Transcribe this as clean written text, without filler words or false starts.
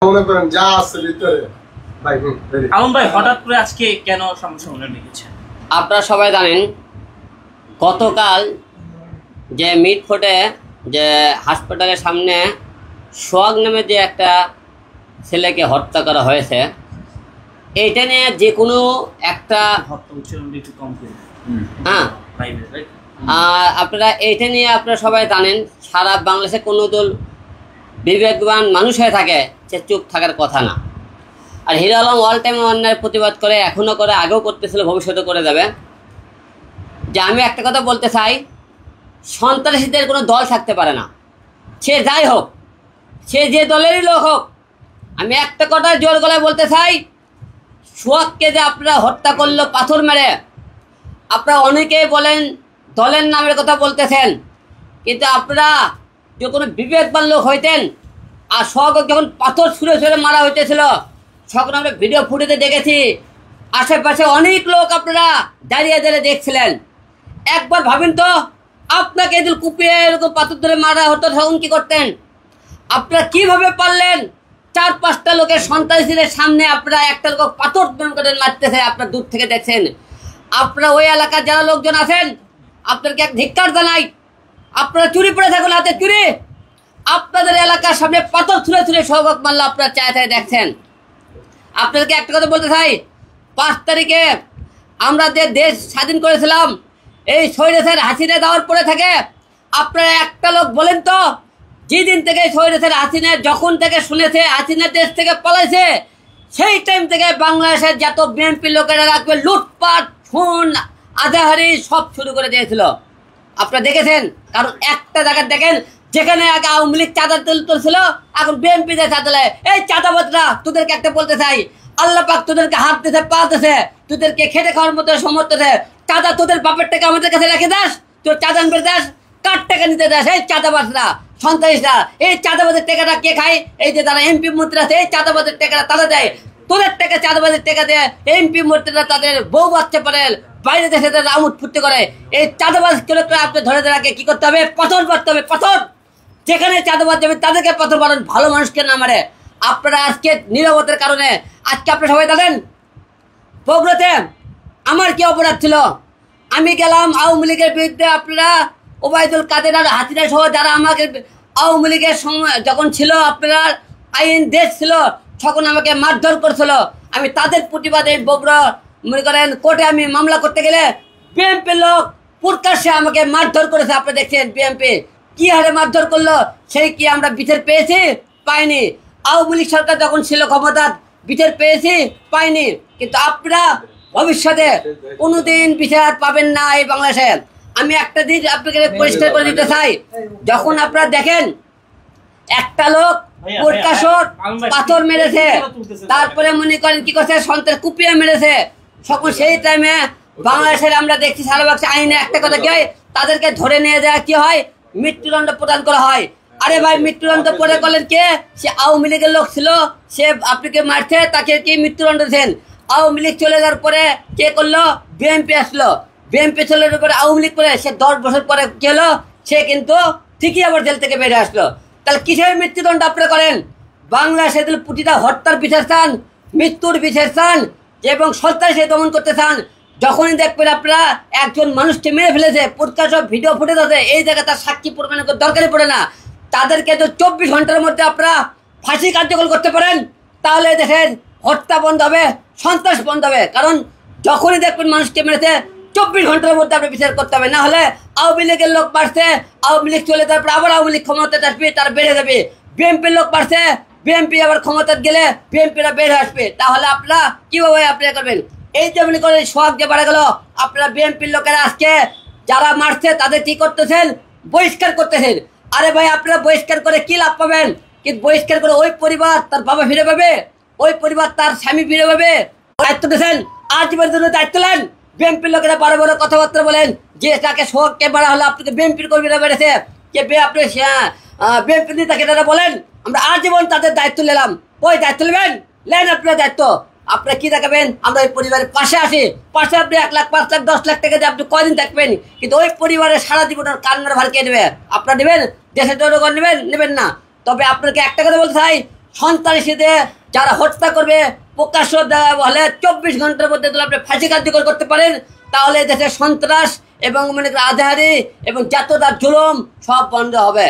মনে করেন যা আছে ভিতরে ভাই আমন ভাই হঠাৎ করে আজকে কেন সমস্যা মনে লিখেছেন? আপনারা সবাই জানেন গতকাল যে মিটফোর্টে যে হাসপাতালের সামনে সোহাগ নামে যে একটা ছেলেকে হত্যা করা হয়েছে, এইটা নিয়ে যে কোনো একটা একটু কম করে হ্যাঁ আপনারা এইটা নিয়ে আপনারা সবাই জানেন সারা বাংলাদেশে কোনো দল বিবেকবান মানুষ হয়ে থাকে সে চুপ থাকার কথা না। আর হিরো আলম অল টাইম অন্যায়ের প্রতিবাদ করে, এখনও করে, আগেও করতেছিল, ভবিষ্যতে করে যাবে। যে আমি একটা কথা বলতে চাই, সন্ত্রাসীদের কোনো দল থাকতে পারে না, সে যাই হোক, সে যে দলেরই লোক হোক। আমি একটা কথা জোর গলায় বলতে চাই, সোহাগকে যে আপনারা হত্যা করলো পাথর মেরে, আপনারা অনেকেই বলেন দলের নামের কথা বলতেছেন, কিন্তু আপনারা যে কোনো বিবেকবান লোক হইতেন আর সোহাগকে যখন পাথর ছুঁড়ে ছুঁড়ে মারা হইতেছিল তখন আমরা ভিডিও ফুটেজে দেখেছি, আশেপাশে অনেক লোক আপনারা দাঁড়িয়ে দাঁড়িয়ে দেখছিলেন। একবার ভাবেন তো, আপনাকে এদিন কুপিয়ে এরকম পাথর ধরে মারা হতো তখন কী করতেন? আপনারা কীভাবে পারলেন 4-5টা লোকের সন্ত্রাসীদের সামনে আপনারা একটা লোক পাথর করে মারতেছে, আপনারা দূর থেকে দেখছেন। আপনারা ওই এলাকার যারা লোকজন আছেন আপনাদেরকে এক ধিক্কার জানাই, আপনারা চুরি পড়ে থাকুন, হাতে চুরি, আপনাদের এলাকার সামনে পাথর ছুঁড়ে ছুঁড়ে সোহাগ মারলো, আপনারা চায় চায় দেখছেন। আপনাদেরকে একটা কথা বলতে চাই, 5 তারিখে আমরা যে দেশ স্বাধীন করেছিলাম, এই স্বৈরাচার হাসিনা দেওয়ার পরে থাকে আপনারা একটা লোক বলেন তো, যেদিন থেকে স্বৈরাচার হাসিনা যখন থেকে শুনেছে হাসিনা দেশ থেকে পালাইছে, সেই টাইম থেকে বাংলাদেশের যত বিএনপি লোকেরা রাখবে লুটপাট, খুন, আজাহারি সব শুরু করে দিয়েছিল। আপনারা দেখেছেন, কারণ একটা জায়গায় দেখেন যেখানে আগে আওয়ামী লীগ চাঁদা তুলছিল, এখন বিএনপি দেয় চাঁদা। এই চাঁদাবাজরা, তোদেরকে একটা বলতে চাই, আল্লাহ পাক তোদেরকে হাত দিতে পা দিতে, তোদেরকে খেটে খাওয়ার মতো সমর্থ দেয়। চাঁদা তোদের বাপের টাকা আমাদের কাছে রেখে দাস, তোর চাঁদা আনবে দাস, কার টাকা নিতে দাস? এই চাঁদাবাজরা, সন্ত্রাসীরা, এই চাঁদাবাজের টাকাটা কে খায়? এই যে তারা এমপি মন্ত্রী আছে, এই চাঁদাবাজের টাকাটা তারা দেয়। তোদের টাকা চাঁদাবাজের টাকা দেয় এমপি মন্ত্রীরা, তাদের বউ বাচ্চা পারে বাইরে দেশে তারা আমোদ ফুর্তি করে। এই চাঁদাবাজ লোকরা আপনি ধরে ধরে কি করতে হবে? পাথর মারতে হবে, পাথর। যেখানে চাঁদাবাজ যাবে তাদেরকে পাথর মারেন, ভালো মানুষকে না মারে। আপনারা আজকে নীরবতার কারণে আজকে আপনারা সবাই জানেন বগুড়াতে আমার কি অপরাধ ছিল। আমি গেলাম আওয়ামী লীগের বিরুদ্ধে, আপনারা ওবায়দুল কাদের আর হাসিনা সহ যারা আমাকে আওয়ামী লীগের সময় যখন ছিল, আপনারা আইন দেশ ছিল, তখন আমাকে মারধর করছিল। আমি তাদের প্রতিবাদে বগুড়া মনে করেন কোর্টে আমি মামলা করতে গেলে বিএনপি লোক প্রকাশ্যে আমাকে মারধর করেছে। আপনি দেখছেন বিএনপি কি হারে মারধর করলো, সেই কি আমরা বিচার পেয়েছি? পাইনি। আওয়ামী লীগ সরকার যখন ছিল ক্ষমতা, বিচার পেয়েছি? পাইনি। কিন্তু আপনারা ভবিষ্যতে কোনোদিন বিচার পাবেন না এই বাংলাদেশে। আমি একটা দিন আপনাকে পরিষ্কার করে দিতে চাই, যখন আপনারা দেখেন একটা লোক প্রকাশক পাথর মেরেছে, তারপরে মনে করেন কি করছে, সন্ত্রাস কুপিয়ে মেরেছে, তখন সেই টাইমে বাংলাদেশের আমরা দেখছি সারা বাংলাদেশে আইনে একটা কথা কি হয়, তাদেরকে ধরে নিয়ে যাওয়া কি হয়, মৃত্যুদণ্ড প্রদান করা হয়। আরে ভাই, মৃত্যুদণ্ড প্রদান করলেন কে? সে আওয়ামী লীগের লোক ছিল, সে আপনাকে মারছে, তাকে কি মৃত্যুদণ্ড দিয়েছেন? আওয়ামী লীগ চলে যাওয়ার পরে কে করলো? বিএনপি আসলো, বিএনপি চলে যাওয়ার পরে আওয়ামী লীগ করে সে 10 বছর পরে কি হলো? সে কিন্তু ঠিকই আবার জেল থেকে বেরিয়ে আসলো। তাহলে কিসের মৃত্যুদণ্ড আপনারা করেন? বাংলাদেশে প্রতিটা হত্যার বিচার চান, মৃত্যুর বিচার চান, এবং সন্ত্রাসী দমন করতে চান। যখনই দেখবেন আপনারা একজন মানুষকে মেরে ফেলেছে, প্রকাশ ভিডিও ফুটেজ আছে, এই জায়গায় তার সাক্ষী প্রমাণের দরকারই পড়ে না, তাদেরকে তো 24 ঘন্টার মধ্যে আপনারা ফাঁসি কার্যকর করতে পারেন, তাহলে দেখেন হত্যা বন্ধ হবে, সন্ত্রাস বন্ধ হবে। কারণ যখনই দেখবেন মানুষকে মেরেছে 24 ঘন্টার মধ্যে আপনি বিচার করতে হবে, না হলে আওয়ামী লীগের লোক বাড়ছে, আওয়ামী লীগ চলে তারপর আবার আওয়ামী লীগ ক্ষমতাতে আসবে, তারা বেড়ে যাবে। বিএনপির লোক বাড়ছে, বিএনপি আবার ক্ষমতায় গেলে বিএনপিরা বেড়ে আসবে, তাহলে আপনারা কিভাবে আপনারা করবেন? এই যে মনে করেন সোহাগ যে বাড়া গেল, আপনারা বিএনপির লোকেরা আজকে যারা মারছে তাদের কি করতেছেন? বহিষ্কার করতেছেন। আরে ভাই, আপনারা বহিষ্কার করে কি লাভ পাবেন? কিন্তু বহিষ্কার করে ওই পরিবার তার বাবা ফিরে পাবে, ওই পরিবার তার স্বামী ফিরে পাবে। দায়িত্ব দিয়েছেন, আজীবনের জন্য দায়িত্ব নেন। বিএনপির লোকেরা বড় বড় কথাবার্তা বলেন যে তাকে সোহাগকে মারা হলো, আপনাকে বিএনপির কর্মীরা বেড়েছে, কে আপনি বিএনপি নেতাকে তারা বলেন আমরা আজীবন তাদের দায়িত্ব নিলাম। ওই দায়িত্ব নেবেন, নেন আপনার দায়িত্ব। আপনারা কি দেখাবেন? আমরা ওই পরিবারের পাশে আসি, পাশে আপনি 1 লাখ, 5 লাখ, 10 লাখ টাকা দিয়ে আপনি কয়দিন থাকবেন, কিন্তু ওই পরিবারের সারা জীবনের কান্নার ভার কে নেবে? আপনারা নেবেন? দেশের জনগণ নেবেন? নেবেন না। তবে আপনাকে একটা কথা বলতে চাই, সন্ত্রাসীদের যারা হত্যা করবে প্রকাশ্য দেওয়া হলে 24 ঘন্টার মধ্যে যদি আপনি ফাঁসি কার্যকর করতে পারেন, তাহলে দেশের সন্ত্রাস এবং মনে করেন আধারি এবং জাতীয়তার জুলুম সব বন্ধ হবে।